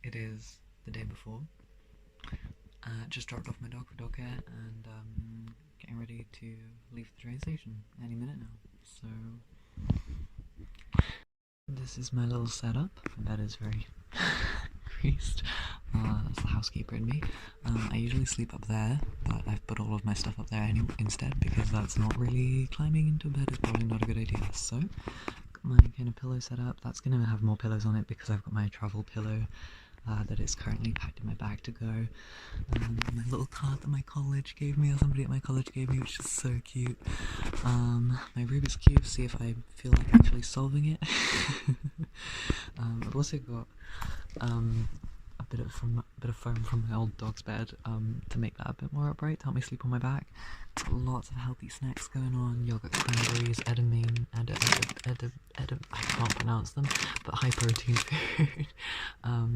It is the day before. Just dropped off my dog for dog care and getting ready to leave the train station any minute now. So this is my little setup. My bed is very creased. That's the housekeeper in me. I usually sleep up there, but I've put all of my stuff up there instead because that's not really climbing into a bed is probably not a good idea. So got my kind of pillow set up. That's gonna have more pillows on it because I've got my travel pillow that is currently packed in my bag to go. My little card that my college gave me, or somebody at my college gave me, which is so cute. My Rubik's Cube, see if I feel like actually solving it. I've also got a bit of foam from my old dog's bed to make that a bit more upright, to help me sleep on my back. Lots of healthy snacks going on, yogurt cranberries, edamame, I can't pronounce them, but high protein food.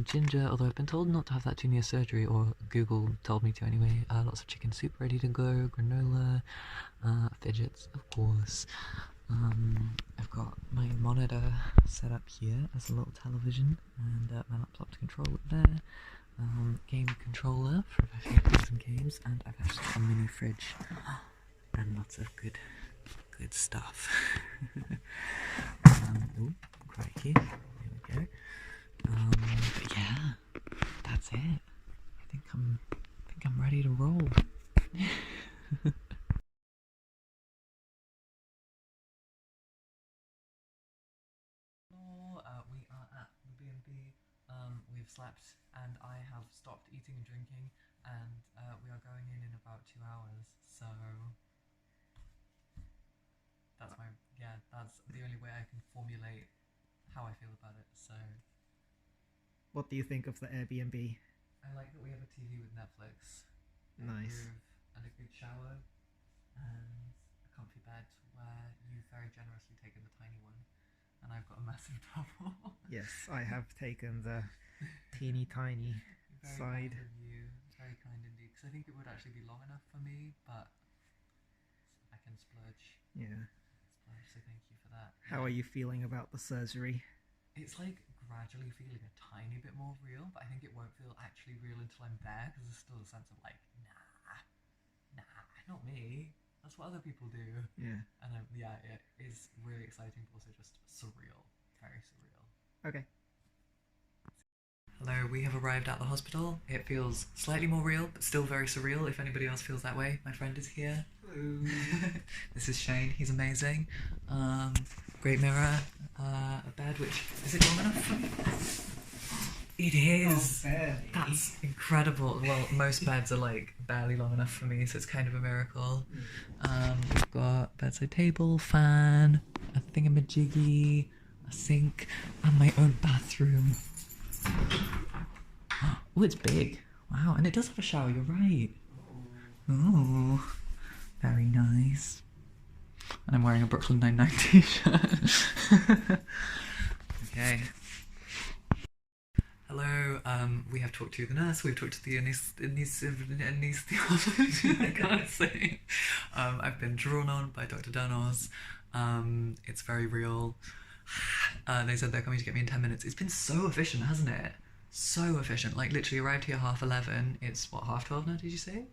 Ginger, although I've been told not to have that too near surgery, or Google told me to anyway. Lots of chicken soup ready to go, granola, fidgets, of course. I've got my monitor set up here as a little television, and my laptop to control it there. Game controller for if I feel like some games, and I've actually got a mini fridge and lots of good stuff. Ooh, crikey, there we go. But yeah, that's it. I think I'm ready to roll. We are at the B&B. We've slept, and I have stopped eating and drinking, and we are going in about 2 hours. So that's the only way I can formulate how I feel about it. So what do you think of the Airbnb? I like that we have a TV with Netflix, Nice, and a good shower, and a comfy bed where you've very generously taken the tiny one, and I've got a massive double. yes, I have taken the teeny tiny very side. Kind of you. Very kind indeed, because I think it would actually be long enough for me, but I can splurge. Yeah. So thank you for that. How are you feeling about the surgery? It's like gradually feeling a tiny bit more real, but I think it won't feel actually real until I'm there, because there's still a sense of like, nah, not me. That's what other people do. Yeah. And yeah, it is really exciting, but also just surreal. Very surreal. Okay. Hello, we have arrived at the hospital. It feels slightly more real, but still very surreal. If anybody else feels that way, my friend is here. Hello. This is Shane, he's amazing. Great mirror, a bed, which, is it long enough for me? It is! Oh, barely. That's incredible. Well, most beds are like barely long enough for me, so it's kind of a miracle. We've got bedside table, fan, a thingamajiggy, a sink, and my own bathroom. Oh, it's big. Wow, and it does have a shower, you're right. Oh, very nice. And I'm wearing a Brooklyn Nine-Nine t-shirt. Okay. Hello, we have talked to the nurse, we've talked to the anesthesiologist, I can't say. I've been drawn on by Dr. Ioannis. It's very real. They said they're coming to get me in 10 minutes. It's been so efficient, hasn't it? So efficient. Like, literally arrived here 11:30. It's, what, 12:30 now, did you say?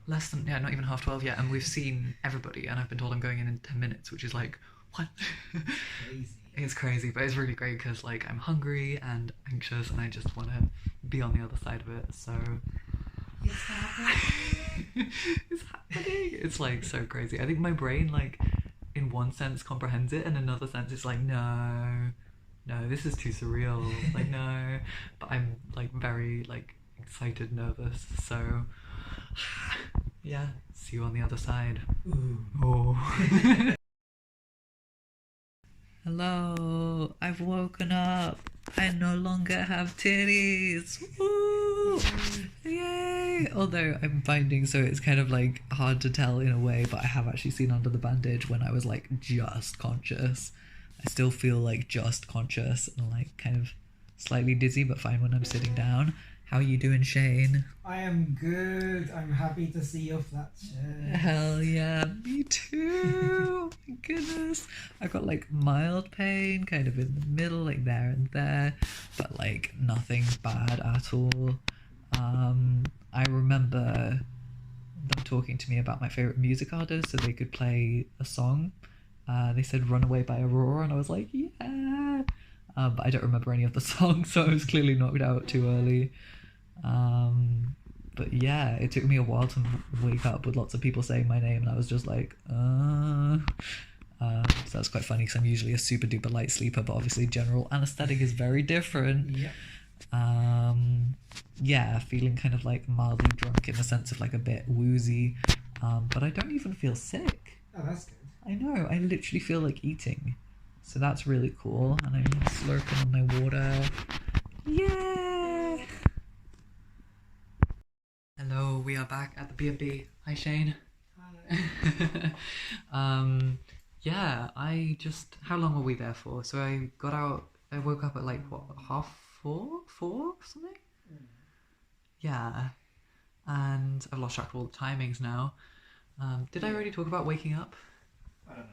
Less than, yeah, not even 12:30 yet. And we've seen everybody, and I've been told I'm going in 10 minutes, which is like, what? Crazy. It's crazy, but it's really great because, like, I'm hungry and anxious, and I just want to be on the other side of it, so... It's happening! It's happening! It's, like, so crazy. I think my brain, like, in one sense comprehends it, and in another sense it's like, no, this is too surreal, like, no. But I'm, like, very, like, excited, nervous, so... yeah, see you on the other side. Ooh. Oh. Hello, I've woken up. I no longer have titties. Woo! Yay! Although I'm finding, so it's kind of like hard to tell in a way, but I have actually seen under the bandage when I was like just conscious. I still feel like just conscious and like kind of slightly dizzy, but fine when I'm sitting down. How you doing, Shane? I am good. I'm happy to see you flat shirt. Hell yeah, me too. My goodness. I got like mild pain, kind of in the middle, like there and there, but like nothing bad at all. I remember them talking to me about my favorite music artist so they could play a song. They said Runaway by Aurora, and I was like, yeah. But I don't remember any of the songs, so I was clearly knocked out too early. But yeah, it took me a while to wake up with lots of people saying my name, and I was just like, so that's quite funny because I'm usually a super duper light sleeper, but obviously general anesthetic is very different. Yep. Yeah, feeling kind of like mildly drunk in the sense of like a bit woozy, but I don't even feel sick. Oh, that's good. I know, I literally feel like eating, so that's really cool, and I'm slurping on my water. Yeah! Hello, we are back at the B&B. Hi, Shane. Hi. Yeah, how long were we there for? So I woke up at like, what, 4:30, something? Yeah, and I've lost track of all the timings now. Did I already talk about waking up? I don't know.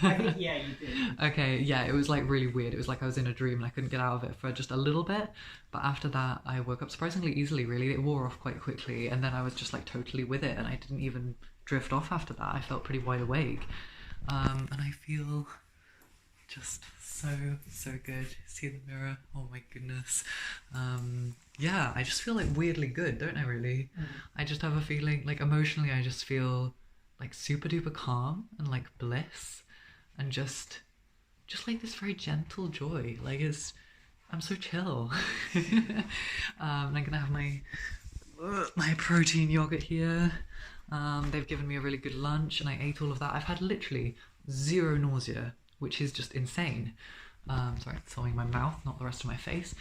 I think, yeah, you did. Okay, yeah, it was like really weird. It was like I was in a dream and I couldn't get out of it for just a little bit. But after that, I woke up surprisingly easily, really. It wore off quite quickly, and then I was just like totally with it, and I didn't even drift off after that. I felt pretty wide awake. And I feel just so good. See the mirror? Oh my goodness. Yeah, I just feel like weirdly good, don't I really? I just have a feeling, like emotionally, I just feel like super duper calm and like bliss and just like this very gentle joy. Like I'm so chill. I'm gonna have my protein yogurt here. They've given me a really good lunch and I ate all of that. I've had literally 0 nausea, which is just insane. Sorry, it's filming my mouth, not the rest of my face.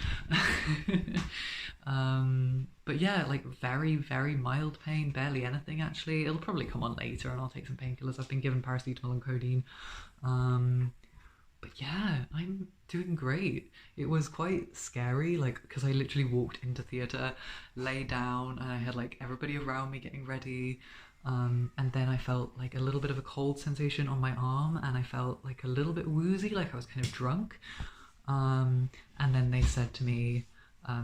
But yeah, like very, very mild pain, barely anything actually. It'll probably come on later and I'll take some painkillers. I've been given paracetamol and codeine. But yeah, I'm doing great. It was quite scary, like, because I literally walked into theatre, lay down, and I had like everybody around me getting ready. And then I felt like a little bit of a cold sensation on my arm, and I felt like a little bit woozy, like I was kind of drunk. And then they said to me,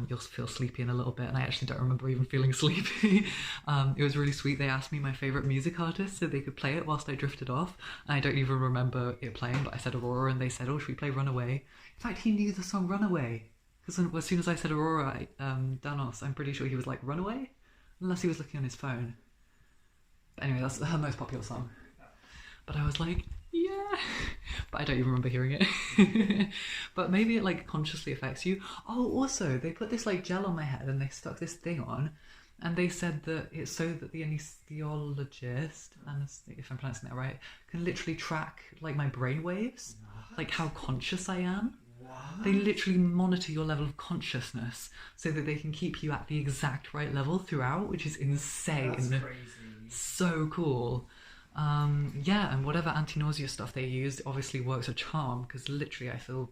you'll feel sleepy in a little bit, and I actually don't remember even feeling sleepy. It was really sweet. They asked me my favourite music artist so they could play it whilst I drifted off, and I don't even remember it playing, but I said Aurora, and they said, oh, should we play Runaway? In fact, he knew the song Runaway, because as soon as I said Aurora, Ntanos, I'm pretty sure he was like, Runaway? Unless he was looking on his phone. But anyway, that's her most popular song. But I was like, yeah, but I don't even remember hearing it. But maybe it like consciously affects you. Oh, also, they put this like gel on my head and they stuck this thing on, and they said that it's so that the anesthesiologist, if I'm pronouncing that right, can literally track like my brain waves, like how conscious I am. What? They literally monitor your level of consciousness so that they can keep you at the exact right level throughout, which is insane. That's crazy. So cool. Yeah, and whatever anti-nausea stuff they used obviously works a charm, because literally I feel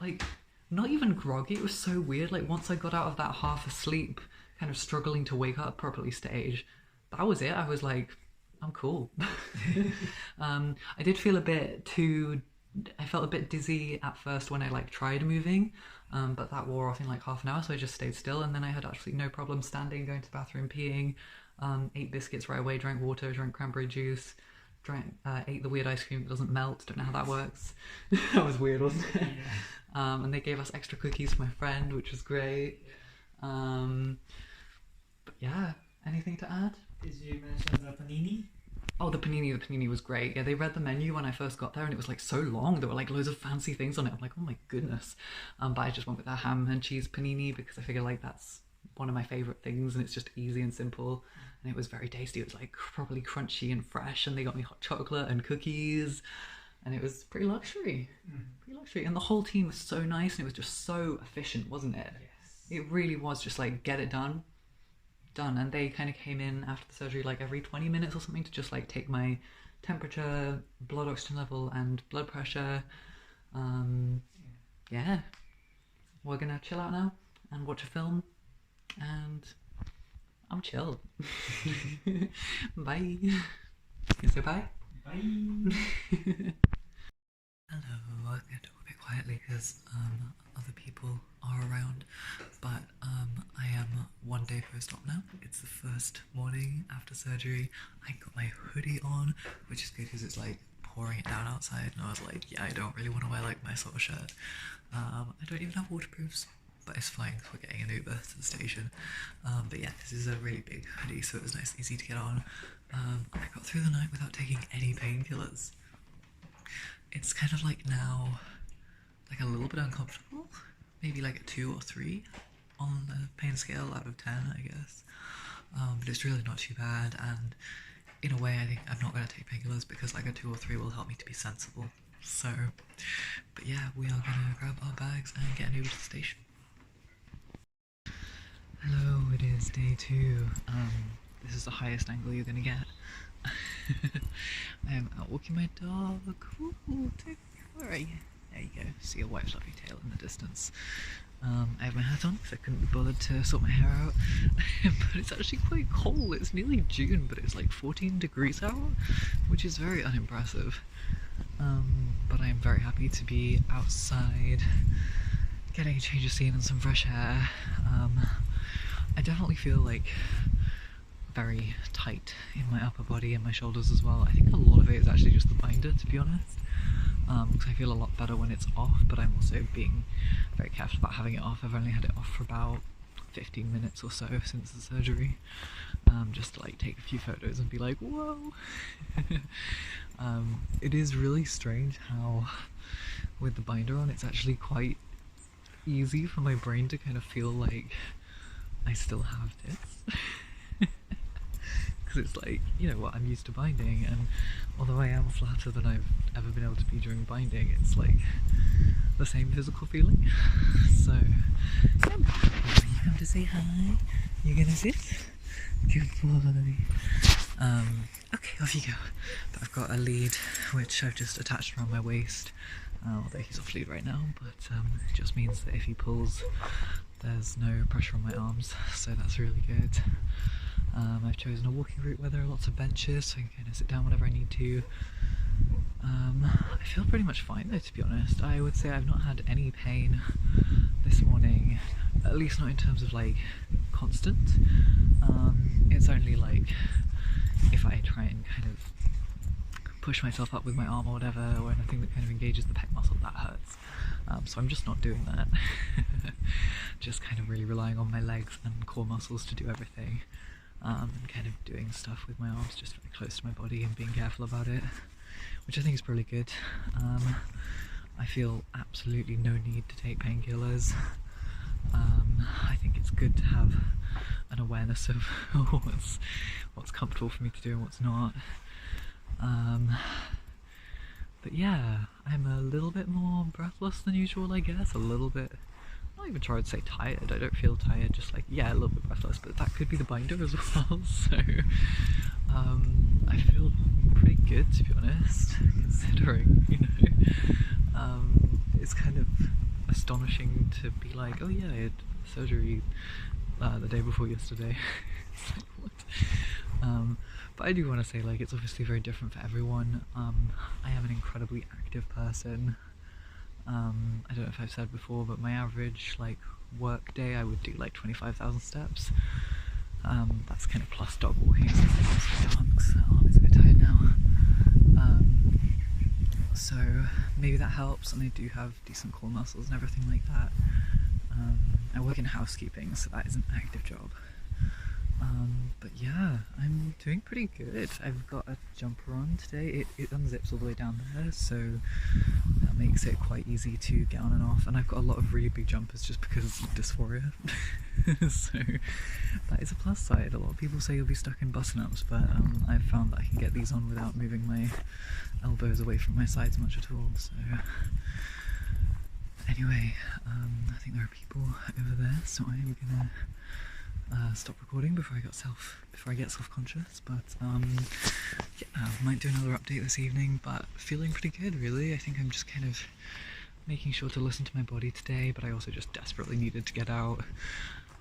like not even groggy. It was so weird. Like once I got out of that half asleep, kind of struggling to wake up properly stage, that was it. I was like, I'm cool. I did feel I felt a bit dizzy at first when I like tried moving, but that wore off in like half an hour, so I just stayed still, and then I had absolutely no problem standing, going to the bathroom, peeing. Ate biscuits right away, drank water, drank cranberry juice, ate the weird ice cream that doesn't melt, don't know how that works. That was weird, wasn't it? Yeah. And they gave us extra cookies for my friend, which was great. But yeah, anything to add? Did you mention the panini? Oh, the panini was great. Yeah, they read the menu when I first got there and it was like so long. There were like loads of fancy things on it. I'm like, oh my goodness. But I just went with the ham and cheese panini because I figure like that's one of my favourite things and it's just easy and simple. And it was very tasty. It was like properly crunchy and fresh, and they got me hot chocolate and cookies, and it was pretty luxury. Pretty luxury. And the whole team was so nice, and it was just so efficient, wasn't it? Yes. It really was just like, get it done. And they kind of came in after the surgery like every 20 minutes or something to just like take my temperature, blood oxygen level, and blood pressure. Yeah. We're gonna chill out now and watch a film and I'm chill. Bye. You say bye? Bye. Hello, I'm gonna talk a bit quietly because other people are around, but I am 1 day post-op now. It's the first morning after surgery. I got my hoodie on, which is good because it's like pouring it down outside, and I was like, yeah, I don't really want to wear like my sort of shirt. I don't even have waterproofs, but it's fine because we're getting an Uber to the station. But yeah, this is a really big hoodie, so it was nice and easy to get on. I got through the night without taking any painkillers. It's kind of like now, like a little bit uncomfortable, maybe like a 2 or 3 on the pain scale out of 10, I guess. But it's really not too bad, and in a way I think I'm not going to take painkillers because like a 2 or 3 will help me to be sensible. So, but yeah, we are going to grab our bags and get an Uber to the station. Hello, it is day 2. This is the highest angle you're going to get. I am out walking my dog. Ooh, where are you? There you go. See a white fluffy tail in the distance. I have my hat on because I couldn't be bothered to sort my hair out. But it's actually quite cold. It's nearly June, but it's like 14 degrees out, which is very unimpressive. But I am very happy to be outside, getting a change of scene and some fresh air. I definitely feel like very tight in my upper body and my shoulders as well. I think a lot of it is actually just the binder, to be honest, because I feel a lot better when it's off, but I'm also being very careful about having it off. I've only had it off for about 15 minutes or so since the surgery, just to like take a few photos and be like, whoa. It is really strange how with the binder on it's actually quite easy for my brain to kind of feel like I still have this. It's like, you know what, I'm used to binding, and although I am flatter than I've ever been able to be during binding, it's like the same physical feeling. So, you come to say hi? You gonna sit? Good boy. Okay, off you go. But I've got a lead which I've just attached around my waist, although he's off lead right now, but it just means that if he pulls, there's no pressure on my arms, so that's really good. I've chosen a walking route where there are lots of benches, so I can kind of sit down whenever I need to. I feel pretty much fine though, to be honest. I would say I've not had any pain this morning, at least not in terms of like constant. It's only like if I try and kind of push myself up with my arm or whatever, or anything that kind of engages the pec muscle, that hurts. So I'm just not doing that. Just kind of really relying on my legs and core muscles to do everything. And kind of doing stuff with my arms just very close to my body and being careful about it, which I think is pretty good. I feel absolutely no need to take painkillers. I think it's good to have an awareness of what's comfortable for me to do and what's not. But yeah, I'm a little bit more breathless than usual, I guess, a little bit. I'm not even sure I'd say tired. I don't feel tired, just like, yeah, a little bit breathless, but that could be the binder as well, so I feel pretty good, to be honest, considering, you know. It's kind of astonishing to be like, oh yeah, I had surgery the day before yesterday. It's like, what? But I do want to say, like, it's obviously very different for everyone. I am an incredibly active person. I don't know if I've said before, but my average like work day I would do like 25,000 steps. That's kind of plus dog walking, so arm is a bit tired now. So maybe that helps, and I do have decent core muscles and everything like that. I work in housekeeping, so that is an active job. But yeah, I'm doing pretty good. I've got a jumper on today. It unzips all the way down there, so that makes it quite easy to get on and off. And I've got a lot of really big jumpers just because of dysphoria. So that is a plus side. A lot of people say you'll be stuck in button-ups, but I've found that I can get these on without moving my elbows away from my sides much at all. So anyway, I think there are people over there, so I am gonna stop recording before I get self-conscious, but yeah, I might do another update this evening, but feeling pretty good really. I think I'm just kind of making sure to listen to my body today, but I also just desperately needed to get out.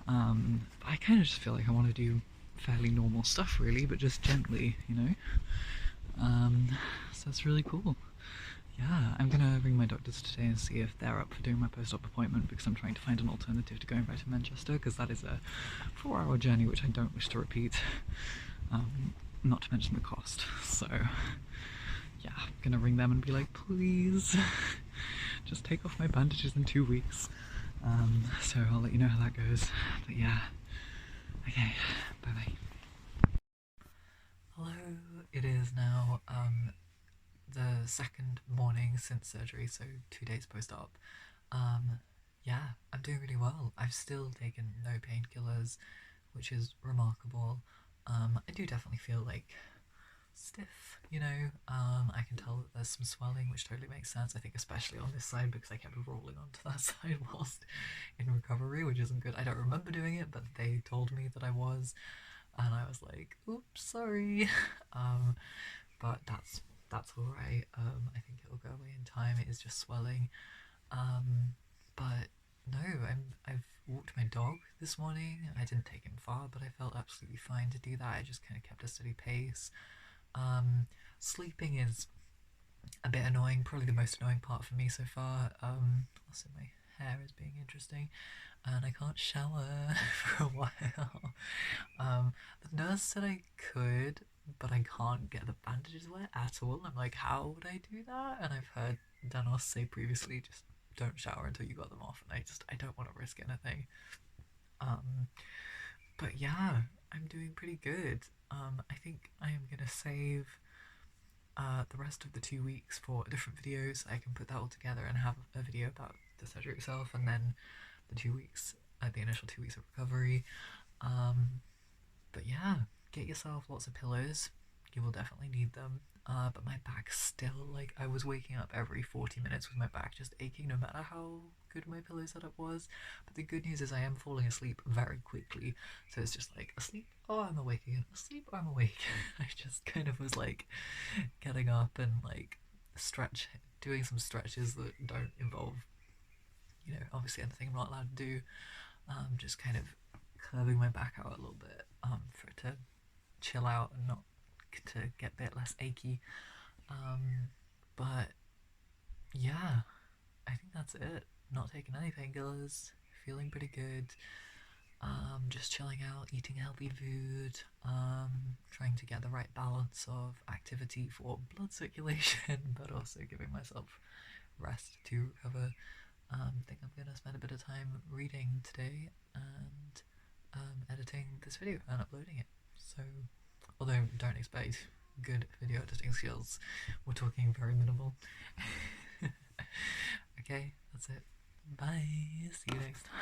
I kind of just feel like I want to do fairly normal stuff, really, but just gently, you know? So that's really cool. Yeah, I'm gonna ring my doctors today and see if they're up for doing my post-op appointment because I'm trying to find an alternative to going back to Manchester because that is a 4-hour journey which I don't wish to repeat. Not to mention the cost. So, yeah, I'm gonna ring them and be like, please, just take off my bandages in 2 weeks. So I'll let you know how that goes. But yeah, okay, bye bye. Hello, it is now the second morning since surgery, so 2 days post-op. Yeah, I'm doing really well. I've still taken no painkillers, which is remarkable. I do definitely feel like stiff, you know. I can tell that there's some swelling, which totally makes sense. I think especially on this side because I kept rolling onto that side whilst in recovery, which isn't good. I don't remember doing it, but they told me that I was, and I was like, "Oops, sorry." But that's all right. I think it will go away in time. It is just swelling. But no, I've walked my dog this morning. I didn't take him far, but I felt absolutely fine to do that. I just kind of kept a steady pace. Sleeping is a bit annoying, probably the most annoying part for me so far. Also, my hair is being interesting, and I can't shower for a while. The nurse said I could, but I can't get the bandages wet at all. I'm like, how would I do that? And I've heard Danos say previously, just don't shower until you got them off, and I don't want to risk anything. Um, but yeah, I'm doing pretty good. I think I am gonna save the rest of the 2 weeks for different videos. I can put that all together and have a video about the surgery itself, and then the 2 weeks, the initial 2 weeks of recovery. But yeah, get yourself lots of pillows. You will definitely need them. But my back's still like I was waking up every 40 minutes with my back just aching, no matter how good my pillow setup was. But the good news is I am falling asleep very quickly, so it's just like asleep. Oh, I'm awake again. Asleep. Oh, I'm awake. I just kind of was like getting up and like doing some stretches that don't involve, obviously anything I'm not allowed to do. Just kind of curving my back out a little bit, for it to chill out and not to get a bit less achy. But yeah, I think that's it. Not taking any painkillers, feeling pretty good. Just chilling out, eating healthy food, trying to get the right balance of activity for blood circulation, but also giving myself rest to recover. I think I'm gonna spend a bit of time reading today and editing this video and uploading it. So, although don't expect good video editing skills, we're talking very minimal. Okay, that's it. Bye. See you next time.